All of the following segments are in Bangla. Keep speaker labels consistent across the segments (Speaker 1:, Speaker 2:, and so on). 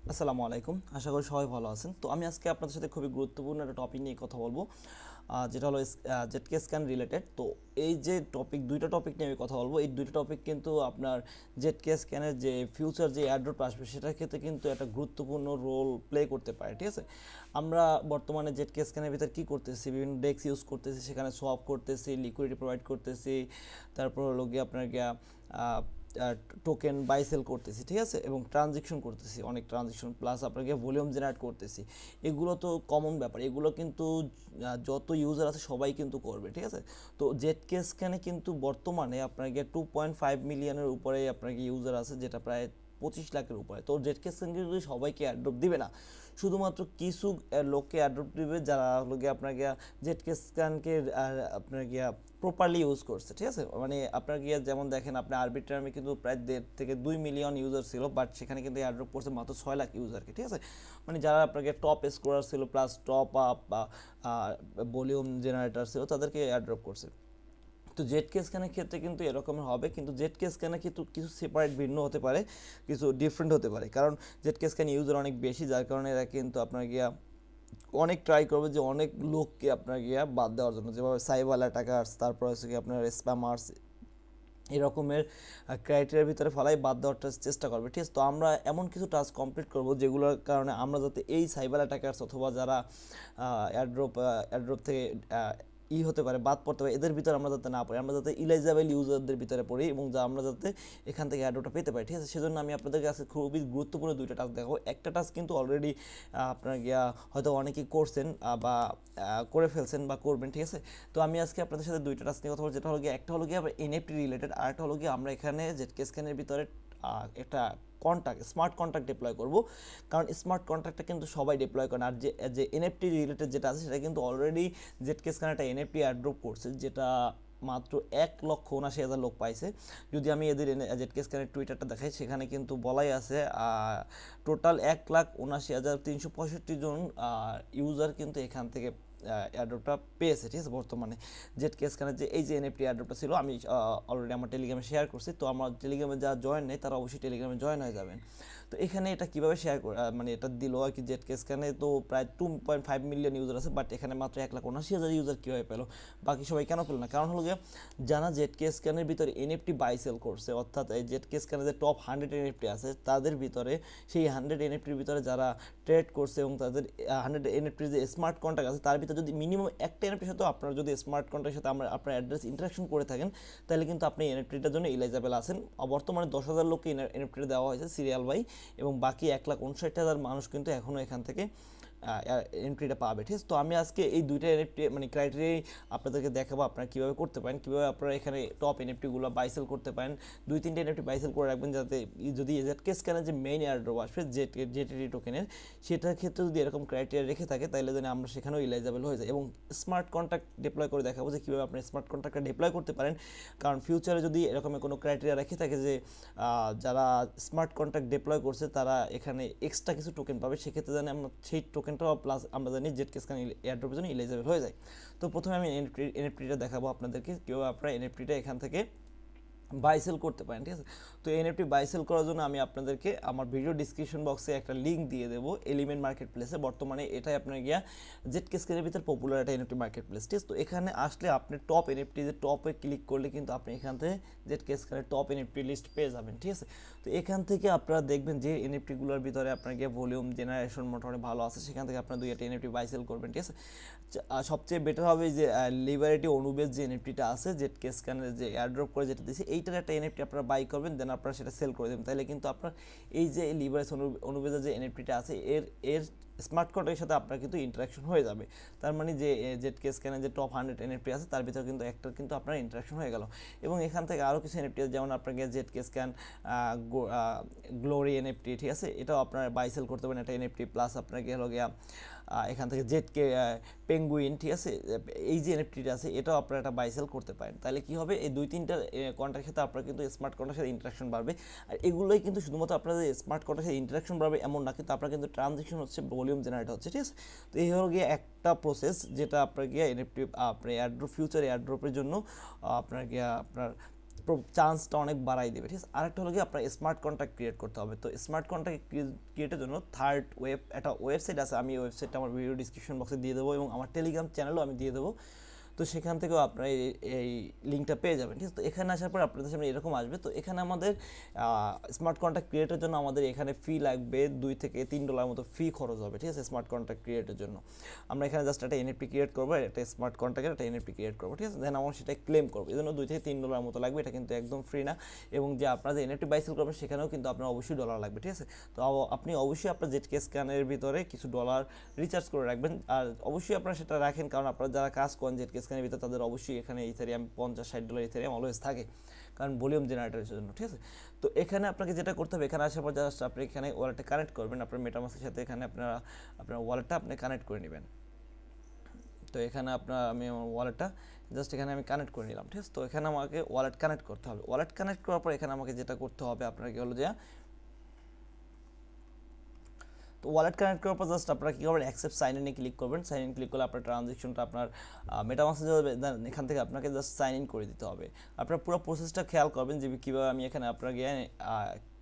Speaker 1: আসসালামু আলাইকুম, আশা করি সবাই ভালো আছেন। তো আমি আজকে আপনাদের সাথে খুবই গুরুত্বপূর্ণ একটা টপিক নিয়ে কথা বলবো, যেটা হলো জেটকে স্ক্যান রিলেটেড। তো এই যে দুইটা টপিক নিয়ে আমি কথা বলবো, এই দুইটা টপিক কিন্তু আপনার জেটকে স্ক্যানের যে ফিউচার যে এয়ারড্রপ আসবে সেটার ক্ষেত্রে কিন্তু একটা গুরুত্বপূর্ণ রোল প্লে করতে পারে। ঠিক আছে, আমরা বর্তমানে জেটকে স্ক্যানের ভিতরে কী করতেছি, বিভিন্ন ডেক্স ইউজ করতেছি, সেখানে সোয়াপ করতেছি, লিকুইডিটি প্রোভাইড করতেছি, তারপর হলো গিয়ে আপনার গিয়া টোকেন বাই সেল করতেছি, ঠিক আছে, এবং ট্রানজেকশন করতেছি, অনেক ট্রানজেকশন প্লাস আপনাকে ভলিউম জেনারেট করতেছি। এগুলো তো কমন ব্যাপার, এগুলো কিন্তু যত ইউজার আছে সবাই কিন্তু করবে। ঠিক আছে, তো জেটকে স্ক্যানে কিন্তু বর্তমানে আপনার গিয়ে 2.5 মিলিয়নের উপরে আপনার ইউজার আছে, যেটা প্রায় 25 লাখের উপরে। তো জেটকে স্ক্যান কিন্তু সবাইকে অ্যাড্রপ দিবে না, শুধুমাত্র কিছু লোককে অ্যাড্রপ দিবে যারা হলো গিয়ে আপনার গিয়া জেটকে স্ক্যানকে আপনার গিয়া প্রপারলি ইউজ করছে। ঠিক আছে, মানে আপনার গিয়ে যেমন দেখেন, আপনি আরবিট্রামে কিন্তু প্রায় 1.5 থেকে 2 মিলিয়ন ইউজার ছিল, বাট সেখানে কিন্তু অ্যাড্রপ করছে মাত্র 6 লাখ ইউজারকে। ঠিক আছে, মানে যারা আপনাকে টপ স্কোরার ছিল প্লাস টপ আপ বা ভলিউম জেনারেটর ছিল তাদেরকে অ্যাড্রপ করছে। তো জেটকে স্ক্যানের ক্ষেত্রে কিন্তু এরকমের হবে, কিন্তু জেটকে স্ক্যানে কিন্তু কিছু সেপারেট ভিন্ন হতে পারে, কিছু ডিফারেন্ট হতে পারে, কারণ জেটকে স্ক্যান ইউজার অনেক বেশি, যার কারণে এরা কিন্তু আপনার গিয়া অনেক ট্রাই করবে যে অনেক লোককে আপনার গিয়া বাদ দেওয়ার জন্য, যেভাবে সাইবার অ্যাটাকার্স, তারপর হচ্ছে কি আপনার স্প্যামার্স, এরকমের ক্রাইটেরিয়ার ভিতরে ফেলাই বাদ দেওয়ার চেষ্টা করবে। ঠিক আছে, তো আমরা এমন কিছু টাস্ক কমপ্লিট করব যেগুলোর কারণে আমরা যাতে এই সাইবার অ্যাটাকার্স অথবা যারা এয়ারড্রপ থেকে হতে পারে, বাদ পড়তে পারে, এদের ভিতরে আমরা যাতে না পড়ি, আমরা যাতে ইলাইজাবেল ইউজারদের ভিতরে পড়ি এবং যা আমরা যাতে এখান থেকে অ্যাড্রপটা পেতে পারি। ঠিক আছে, সেজন্য আমি আপনাদের কাছে খুবই গুরুত্বপূর্ণ দুইটা টাস্ক দেখাবো। একটা টাস্ক কিন্তু অলরেডি আপনার গিয়া হয়তো অনেকেই করছেন বা করে ফেলছেন বা করবেন। ঠিক আছে, তো আমি আজকে আপনাদের সাথে দুইটা টাস্ক নিয়ে কথা বলবো, যেটা হলো গিয়ে একটা হলো গিয়ে এনএফটি রিলেটেড, আর একটা হলো গিয়ে আমরা এখানে জেটকে স্ক্যানের ভিতরে একটা স্মার্ট কন্ট্রাক্ট ডিপ্লয় করব, কারণ স্মার্ট কন্ট্রাক্টটা কিন্তু সবাই ডিপ্লয় করেন। আর যে এনএফটি রিলেটেড যেটা আছে সেটা কিন্তু অলরেডি জেটকে স্ক্যান একটা এনএফটি অ্যাড্রপ করছে, যেটা মাত্র 1,79,000 লোক পাইছে। যদি আমি এদের জেটকে স্ক্যানের টুইটারটা দেখাই, সেখানে কিন্তু বলাই আছে টোটাল 1,79,365 জন ইউজার কিন্তু এখান থেকে অ্যাড্রপটা পেয়েছে। ঠিক আছে, বর্তমানে জেটকে স্ক্যানের যে এই যে এনএফটি অ্যাড্রপটা ছিল, আমি অলরেডি আমার টেলিগ্রামে শেয়ার করছি। তো আমার টেলিগ্রামে যারা জয়েন নেই তারা অবশ্যই টেলিগ্রামে জয়েন হয়ে যাবেন। তো এখানে এটা কীভাবে শেয়ার মানে এটা দিল আর কি, জেটকে স্ক্যানে তো প্রায় 2.5 মিলিয়ন ইউজার আছে, বাট এখানে মাত্র 1,79,000 ইউজার কীভাবে পেলো, বাকি সবাই কেন পেলো না? কারণ হলো গিয়ে যারা জেটকে স্ক্যানের ভিতরে এনএফটি বাই সেল করছে, অর্থাৎ এই জেটকে স্ক্যানের যে টপ 100 এনএফটি আছে তাদের ভিতরে, সেই 100 এনএফটির ভিতরে যারা ট্রেড করছে এবং তাদের 100 এনএফটির যে স্মার্ট কন্ট্রাক্ট আছে তার ভিতরে যদি মিনিমাম একটা এনএফটির সাথে আপনার যদি স্মার্ট কন্ট্রাক্টের সাথে আপনার অ্যাড্রেস ইন্টারাকশন করে থাকেন, তাহলে কিন্তু আপনি এনএফটিটার জন্য ইলাইজেবল আছেন। বর্তমানে 10,000 লোককে এনএফটি দেওয়া হয়েছে সিরিয়াল বাই, এবং বাকি 1,59,000 মানুষ কিন্তু এখনও এখান থেকে এন্ট্রিটা পাবে। ঠিক আছে, তো আমি আজকে এই দুইটা এনএফটি মানে ক্রাইটেরিয়াই আপনাদেরকে দেখাবো আপনারা কীভাবে করতে পারেন, কীভাবে আপনারা এখানে টপ এনএফটিগুলো বাইসেল করতে পারেন। 2-3টা এনএফটি বাইসেল করে রাখবেন, যাতে যদি জেটকে স্ক্যানের যে মেইন এয়ারড্রপ আসবে জেটিডি টোকেনের, সেটার ক্ষেত্রে যদি এরকম ক্রাইটেরিয়া রেখে থাকে, তাহলে যেন আমরা সেখানেও ইলাইজেবল হয়ে যায়। এবং স্মার্ট কন্ট্রাক্ট ডিপ্লয় করে দেখাবো যে কীভাবে আপনি স্মার্ট কন্ট্রাক্টটা ডিপ্লয় করতে পারেন, কারণ ফিউচারে যদি এরকম কোনো ক্রাইটেরিয়া রেখে থাকে যে যারা স্মার্ট কন্ট্রাক্ট ডিপ্লয় করছে তারা এখানে এক্সট্রা কিছু টোকেন পাবে, সেক্ষেত্রে জানি আমরা সেই টোকেনটাও প্লাস আমরা জানি জেটকে স্ক্যান এয়ারড্রপের জন্য ইলিজিবল হয়ে যায়। তো প্রথমে আমি এনএফটিটা দেখাবো আপনাদেরকে, কীভাবে আপনারা এনএফটিটা এখান থেকে বাই সেল করতে পারেন। ঠিক আছে, তো এনএফটি বাই সেল করার জন্য আমি আপনাদেরকে আমার ভিডিও ডিসক্রিপশন বক্সে একটা লিঙ্ক দিয়ে দেবো এলিমেন্ট মার্কেট প্লেসে। বর্তমানে এটাই আপনার গিয়া জেটকে স্ক্যানের ভিতরে পপুলার একটা এনএফটি মার্কেট প্লেস। ঠিক আছে, তো এখানে আসলে আপনি টপ এনএফটি যে টপে ক্লিক করলে কিন্তু আপনি এখান থেকে জেটকে স্ক্যানের টপ এনএফটি লিস্ট পেয়ে যাবেন। ঠিক আছে, তো এখান থেকে আপনারা দেখবেন যে এনএফটিগুলোর ভিতরে আপনার গিয়ে ভলিউম জেনারেশন মোটামুটি ভালো আছে, সেখান থেকে আপনার 2-1 এনএফটি বাই সেল করবেন। ঠিক আছে, সবচেয়ে বেটার হবে যে লিবারেটি অনুবেজ যে এনএফটিটা আছে জেটকে স্ক্যানের যে এয়ারড্রপ করে যেটা দিয়েছে, এইটার একটা এনএফটি আপনারা বাই করবেন, দেন আপনারা সেটা সেল করে দেবেন। তাহলে কিন্তু আপনার এই যে লিবারেস অনুবেজের যে এনএফটিটা আছে এর স্মার্ট কন্ট্রাক্টের সাথে আপনার কিন্তু ইন্টারাকশন হয়ে যাবে। তার মানে যে জেটকে স্ক্যানের যে টপ 100 এনএফটি আছে তার ভিতরে কিন্তু একটা কিন্তু আপনার ইন্টারাকশন হয়ে গেল। এবং এখান থেকে আরও কিছু এনএফটি আছে, যেমন আপনাকে জেটকে স্ক্যান গ্লোরি এনএফটি, ঠিক আছে, এটাও আপনার বাই সেল করতে পারেন একটা এনএফটি, প্লাস আপনাকে হলো গিয়া এখান থেকে জেটকে পেঙ্গুইন, ঠিক আছে, এই যে এনএফটিটা আছে এটাও আপনারা একটা বাই সেল করতে পারেন। তাহলে কী হবে, এই 2-3টা কন্ট্রাক্টের সাথে আপনার কিন্তু স্মার্ট কন্ট্রাক্টের সাথে ইন্টারাকশন বাড়বে। আর এগুলোই কিন্তু শুধুমাত্র আপনাদের স্মার্ট কন্ট্রাক্টের সাথে ইন্টারাকশন বাড়বে এমন না, কিন্তু আপনার কিন্তু ট্রানজেকশন হচ্ছে, ভলিউম জেনারেট হচ্ছে। ঠিক আছে, তো এই হলো গিয়ে একটা প্রসেস যেটা আপনার গিয়ে এনএফটি আপনার এয়ারড্রপ ফিউচার এয়ারড্রপের জন্য আপনার গিয়া আপনার চান্সটা অনেক বাড়াই দেবে, ঠিক আছে। আরেকটা হলো কি আপনার স্মার্ট কন্ট্রাক্ট ক্রিয়েট করতে হবে। তো স্মার্ট কন্ট্রাক্ট ক্রিয়েটের জন্য থার্ড একটা ওয়েবসাইট আছে, আমি এই ওয়েবসাইটটা আমার ভিডিও ডিসক্রিপশন বক্সে দিয়ে দেবো এবং আমার টেলিগ্রাম চ্যানেলও আমি দিয়ে দেবো। তো সেখান থেকেও আপনারা এই লিঙ্কটা পেয়ে যাবেন, ঠিক আছে। তো এখানে আসার পর আপনাদের সামনে এরকম আসবে। তো এখানে আমাদের স্মার্ট কন্ট্রাক্ট ক্রিয়েটের জন্য আমাদের এখানে ফি লাগবে $2 থেকে $3 মতো ফি খরচ হবে, ঠিক আছে, স্মার্ট কন্ট্রাক্ট ক্রিয়েটের জন্য। আমরা এখানে জাস্ট একটা এনএফটি ক্রিয়েট করবো, একটা স্মার্ট কন্ট্রাক্টের একটা এনএফটি ক্রিয়েট করবো, ঠিক আছে। দেন আমরা সেটা ক্লেম করবো, এই জন্য $2 থেকে $3 মতো লাগবে। এটা কিন্তু একদম ফ্রি না, এবং যে আপনারা যে এনএফটি বাই সেল করবেন সেখানেও কিন্তু আপনার অবশ্যই ডলার লাগবে, ঠিক আছে। তো আপনি অবশ্যই আপনার ZK স্ক্যানের ভিতরে কিছু ডলার রিচার্জ করে রাখবেন, আর অবশ্যই আপনারা সেটা রাখেন, কারণ আপনারা যারা কাজ করেন ZK স্ক্যানের ভিতরে তাদের অবশ্যই এখানে ইথেরিয়াম $50-60 ইথেরিয়াম অলওয়েজ থাকে, কারণ ভলিউম জেনারেটরের জন্য, ঠিক আছে। তো এখানে আপনাকে যেটা করতে হবে, এখানে আসার পর জাস্ট আপনি এখানে ওয়ালেটে কানেক্ট করবেন, আপনার মেটামাস্কের সাথে এখানে আপনার ওয়ালেটটা আপনি কানেক্ট করে নেবেন। তো এখানে আমি আমার ওয়ালেটটা জাস্ট এখানে আমি কানেক্ট করে নিলাম, ঠিক আছে। তো এখানে আমাকে ওয়ালেট কানেক্ট করতে হবে। ওয়ালেট কানেক্ট করার পর এখানে আমাকে যেটা করতে হবে আপনার কি হলো যে, তো ওয়ালেট কানেক্ট করার পর জাস্ট আপনারা কী করবেন, অ্যাকসেপ্ট সাইন ইনে ক্লিক করবেন। সাইন ইন ক্লিক করলে আপনার ট্রানজ্যাকশনটা আপনার মেটামাস্কে যাবে, এখান থেকে আপনাকে জাস্ট সাইন ইন করে দিতে হবে। আপনার পুরো প্রসেসটা খেয়াল করবেন যে কীভাবে আমি এখানে আপনাকে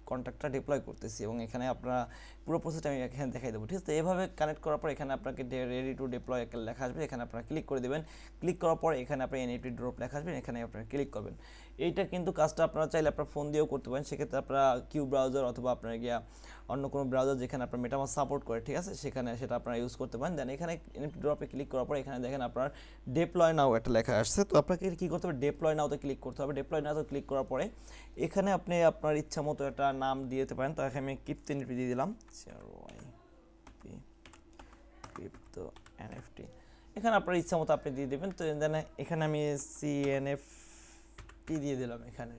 Speaker 1: কন্ট্রাক্টটা ডিপ্লয় করতেছি, এবং এখানে আপনারা পুরো প্রসেসটা আমি এখানে দেখাই দেবো, ঠিক আছে। এভাবে কানেক্ট করার পর এখানে আপনাকে রেডি টু ডিপ্লয় লেখা আসবে, এখানে আপনারা ক্লিক করে দেবেন। ক্লিক করার পর এখানে আপনার এনএফটি ড্রপ লেখা আসবে, এখানে আপনারা ক্লিক করবেন। এইটা কিন্তু কাজটা আপনারা চাইলে আপনার ফোন দিয়েও করতে পারেন, সেক্ষেত্রে আপনারা কিউ ব্রাউজার অথবা আপনার গিয়া অন্য কোনো ব্রাউজার যেখানে আপনার মেটামাস্ক সাপোর্ট করে, ঠিক আছে, সেখানে সেটা আপনারা ইউজ করতে পারেন। দেন এখানে এনএফটি ড্রপে ক্লিক করার পর এখানে দেখেন আপনার ডিপ্লয় নাও একটা লেখা আসছে। তো আপনাকে কী করতে হবে, ডিপ্লয় নাওতে ক্লিক করতে হবে। ডিপ্লয় নাওতে ক্লিক করার পরে এখানে আপনি আপনার ইচ্ছা মতো একটা নাম দিয়ে দিতে পারেন। তো এখানে আমি ক্রিপ্টো এনএফটি দিয়ে দিলাম, ক্রিপ্টো এনএফটি। এখানে আপনার ইচ্ছা মতো আপনি দিয়ে দেবেন। তো দেন এখানে আমি CNFT দিয়ে দিলাম এখানে।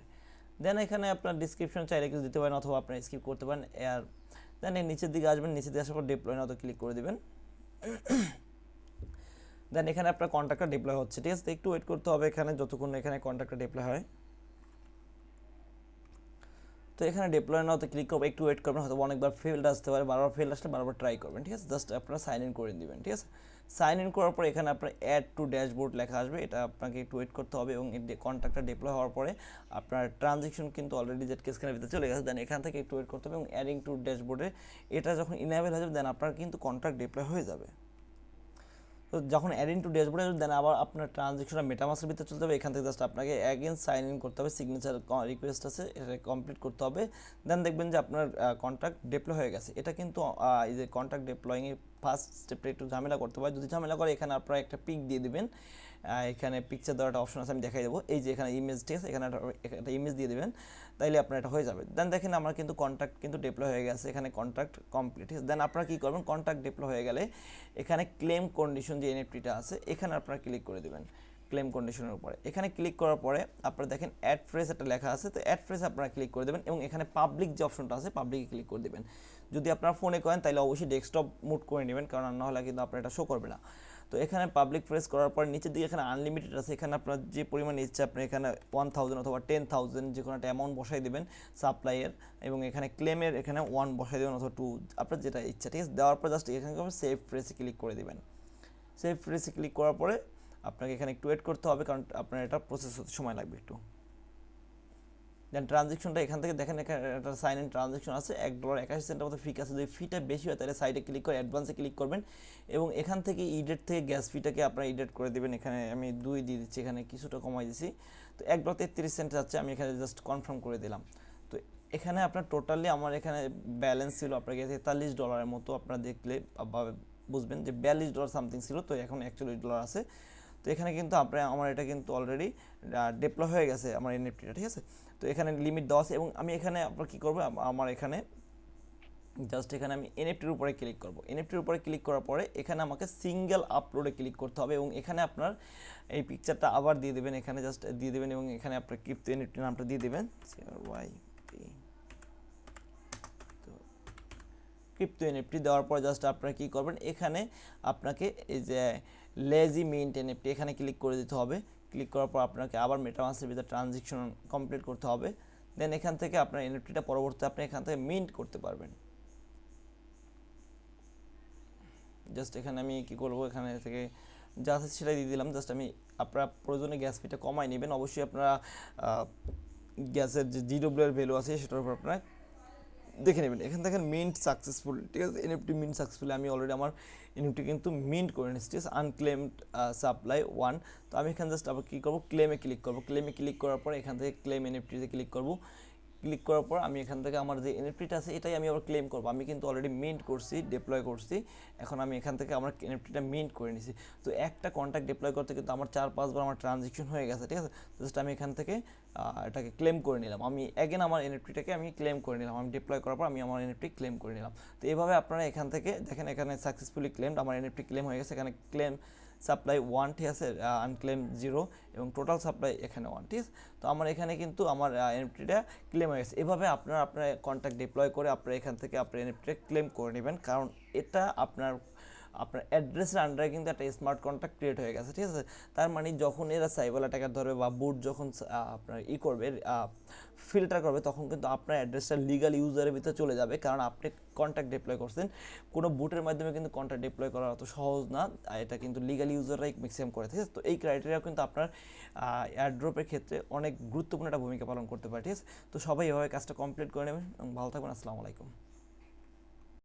Speaker 1: দেন এখানে আপনার ডিসক্রিপশন চাইলে কিছু দিতে পারেন, অথবা আপনার স্কিপ করতে পারেন। আর দেন এই নিচের দিকে আসবেন, নিচের দিকে আসার পর ডিপ্লয় নাওতে ক্লিক করে দেবেন। দেন এখানে আপনার কন্ট্রাক্টটা ডিপ্লয় হচ্ছে, ঠিক আছে। একটু ওয়েট করতে হবে এখানে, যতক্ষণ এখানে কন্ট্রাক্টটা ডিপ্লয় হয়। তো এখানে ডিপ্লয় নাওতে ক্লিক করবো, একটু ওয়েট করবেন, হয়তো অনেকবার ফেল্ড আসতে পারে, বারবার ফেল্ড আসলে বারবার ট্রাই করবেন, ঠিক আছে। জাস্ট আপনারা সাইন ইন করে দিবেন, ঠিক আছে। সাইন ইন করার পর এখানে আপনার অ্যাড টু ড্যাশবোর্ড লেখা আসবে, এটা আপনাকে একটু ওয়েট করতে হবে, এবং কন্ট্রাক্টটা ডিপ্লয় হওয়ার পরে আপনার ট্রানজ্যাকশন কিন্তু অলরেডি ZK স্ক্যানের ভিতরে চলে গেছে। দেন এখান থেকে একটু ওয়েট করতে হবে, এবং অ্যাডিং টু ড্যাশবোর্ডে এটা যখন ইনেবল হয়ে যাবে, দেন আপনার কিন্তু কন্ট্রাক্ট ডিপ্লয় হয়ে যাবে। তো যখন অ্যাড ইন টু ড্যাশবোর্ডে দেন আবার আপনার ট্রানজ্যাকশনটা মেটামাস্কের ভিতরে চলতে হবে। এখান থেকে জাস্ট আপনাকে অ্যাগেন সাইন ইন করতে হবে, সিগনেচার রিকোয়েস্ট আছে, এটা কমপ্লিট করতে হবে। দেন দেখবেন যে আপনার কন্ট্রাক্ট ডিপ্লয় হয়ে গেছে। এটা কিন্তু এই যে কন্ট্রাক্ট ডিপ্লয়িংয়ে ফার্স্ট স্টেপটা একটু ঝামেলা করতে হয়। যদি ঝামেলা করে এখানে আপনারা একটা পিক দিয়ে দেবেন, এখানে পিকচার দেওয়ার একটা অপশন আছে, আমি দেখাই দেবো। এই যে এখানে ইমেজ, ঠিক আছে, এখানে একটা ইমেজ দিয়ে দেবেন, তাইলে আপনার এটা হয়ে যাবে। দেন দেখেন আমার কিন্তু কন্ট্রাক্ট কিন্তু ডিপ্লয় হয়ে গেছে, এখানে কন্ট্রাক্ট কমপ্লিট। দেন আপনারা কী করবেন, কন্ট্রাক্ট ডিপ্লয় হয়ে গেলে এখানে ক্লেম কন্ডিশন যে এনএফটিটা আছে, এখানে আপনারা ক্লিক করে দেবেন ক্লেম কন্ডিশনের উপরে। এখানে ক্লিক করার পরে আপনারা দেখেন অ্যাড ফ্রেজ একটা লেখা আছে, তো অ্যাড ফ্রেজ আপনারা ক্লিক করে দেবেন, এবং এখানে পাবলিক যে অপশনটা আছে পাবলিকে ক্লিক করে দেবেন। যদি আপনারা ফোনে করেন তাহলে অবশ্যই ডেস্কটপ মুড করে নেবেন, কারণ না হলে কিন্তু আপনার এটা শো করবে না। তো এখানে পাবলিক প্রেস করার পর নিচের দিকে এখানে আনলিমিটেড আছে, এখানে আপনার যে পরিমাণ ইচ্ছা আপনি এখানে 1000 অথবা 10,000 যে কোনো একটা অ্যামাউন্ট বসাই দেবেন সাপ্লাইয়ের, এবং এখানে ক্লেমের এখানে 1 বসাই দেবেন অথবা 2, আপনার যেটা ইচ্ছা, ঠিক আছে। দেওয়ার পর জাস্ট এখানে সেভ প্রেসে ক্লিক করে দেবেন। সেভ প্রেসে ক্লিক করার পরে আপনাকে এখানে একটু ওয়েট করতে হবে, কারণ আপনার এটা প্রসেস হতে সময় লাগবে একটু। দেন ট্রানজ্যাকশনটা এখান থেকে দেখেন, এখানে একটা সাইন ইন ট্রানজ্যাকশন আছে, $1.81 মতো ফি আছে। যদি ফিটা বেশি হয় তাহলে সাইডে ক্লিক করে অ্যাডভান্সে ক্লিক করবেন, এবং এখান থেকে ইডেট থেকে গ্যাস ফিটাকে আপনারা ইডেট করে দেবেন। এখানে আমি 2 দিয়ে দিচ্ছি, এখানে কিছুটা কমাই দিচ্ছি। তো $1.33 যাচ্ছে, আমি এখানে জাস্ট কনফার্ম করে দিলাম। তো এখানে আপনার টোটালি আমার এখানে ব্যালেন্স ছিল আপনার $43 মতো, আপনারা দেখলে বুঝবেন যে $42 সামথিং ছিল, তো এখন $41 আছে। তো এখানে কিন্তু আমার এটা কিন্তু অলরেডি ডিপ্লয় হয়ে গেছে আমার এনএফটিটা, ঠিক আছে। তো এখানে লিমিট দেওয়া আছে, এবং আমি এখানে আপনার কী করবো, আমার এখানে জাস্ট এখানে আমি এনএফটির উপরে ক্লিক করব। এনএফটির উপরে ক্লিক করার পরে এখানে আমাকে সিঙ্গেল আপলোডে ক্লিক করতে হবে, এবং এখানে আপনার এই পিকচারটা আবার দিয়ে দেবেন, এখানে জাস্ট দিয়ে দেবেন, এবং এখানে আপনার ক্রিপ্টো এনএফটির নামটা দিয়ে দেবেন, ক্রিপ্টো এনএফটি। দেওয়ার পর জাস্ট আপনারা কী করবেন, এখানে আপনাকে এই যে লেজি মিন্ট এনএফটি এখানে ক্লিক করে দিতে হবে। ক্লিক করার পর আপনাকে আবার মেটামাস্কের ভিতরে ট্রানজ্যাকশন কমপ্লিট করতে হবে। দেন এখান থেকে আপনার এনএফটিটা পরবর্তীতে আপনি এখান থেকে মিন্ট করতে পারবেন। জাস্ট এখানে আমি কী করবো, এখানে থেকে যা আছে সেটা দিয়ে দিলাম। জাস্ট আমি আপনারা প্রয়োজনে গ্যাস ফিটা কমাই নেবেন। অবশ্যই আপনারা গ্যাসের যে জিডব্লিউ এর ভ্যালু আছে সেটার উপর আপনারা দেখে নেবেন। এখান থেকে মিন্ট সাকসেসফুল, ঠিক আছে, এনএফটি মিন্ট সাকসেসফুলি আমি অলরেডি আমার এনএফটি কিন্তু মিন্ট করে নিচ্ছি, ঠিক আছে, আনক্লেমড সাপ্লাই 1। তো আমি এখানে জাস্ট আবার কী করবো, ক্লেমে ক্লিক করবো। ক্লেমে ক্লিক করার পর এখান থেকে ক্লেম এনএফটিতে ক্লিক করবো। ক্লিক করার পর আমি এখান থেকে আমার যে এনএফটিটা আছে এটাই আমি আবার ক্লেম করবো। আমি কিন্তু অলরেডি মিন্ট করছি, ডিপ্লয় করছি, এখন আমি এখান থেকে আমার এনএফটিটা মিন্ট করে নিছি। তো একটা কন্ট্যাক্ট ডিপ্লয় করতে কিন্তু আমার 4-5 বার আমার ট্রানজেকশন হয়ে গেছে, ঠিক আছে। জাস্ট আমি এখান থেকে এটাকে ক্লেম করে নিলাম, আমি অ্যাগেন আমার এনএফটিটাকে আমি ক্লেম করে নিলাম, আমি ডিপ্লয় করার পর আমি আমার এনএফটি ক্লেম করে নিলাম। তো এইভাবে আপনারা এখান থেকে দেখেন, এখানে সাকসেসফুলি ক্লেমড, আমার এনএফটি ক্লেম হয়ে গেছে। এখানে ক্লেম সাপ্লাই 1, ঠিক আছে, আনক্লেম 0 এবং টোটাল সাপ্লাই এখানে 1, ঠিক আছে। তো আমার এখানে কিন্তু আমার এনএফটিটা ক্লেম হয়ে গেছে। এভাবে আপনারা আপনার কন্ট্যাক্ট ডিপ্লয় করে আপনারা এখান থেকে আপনার এনএফটিটা ক্লেম করে নেবেন, কারণ এটা আপনার অ্যাড্রেসের আন্ডারে কিন্তু একটা স্মার্ট কন্ট্রাক্ট ক্রিয়েট হয়ে গেছে, ঠিক আছে। তার মানে যখন এরা সাইবার অ্যাটাকার ধরবে বা বুট যখন আপনার করবে, ফিল্টার করবে, তখন কিন্তু আপনার অ্যাড্রেসটা লিগাল ইউজারের ভিতরে চলে যাবে, কারণ আপনি কন্ট্যাক্ট ডিপ্লয় করছেন। কোনো বুটের মাধ্যমে কিন্তু কন্ট্যাক্ট ডিপ্লয় করা অত সহজ না, এটা কিন্তু লিগাল ইউজাররাই ম্যাক্সিমাম করে, ঠিক আছে। তো এই ক্রাইটেরিয়া কিন্তু আপনার এয়ারড্রপের ক্ষেত্রে অনেক গুরুত্বপূর্ণ একটা ভূমিকা পালন করতে পারে, ঠিক আছে। তো সবাই এভাবে কাজটা কমপ্লিট করে নেবেন এবং ভালো থাকবেন। আসসালামু আলাইকুম।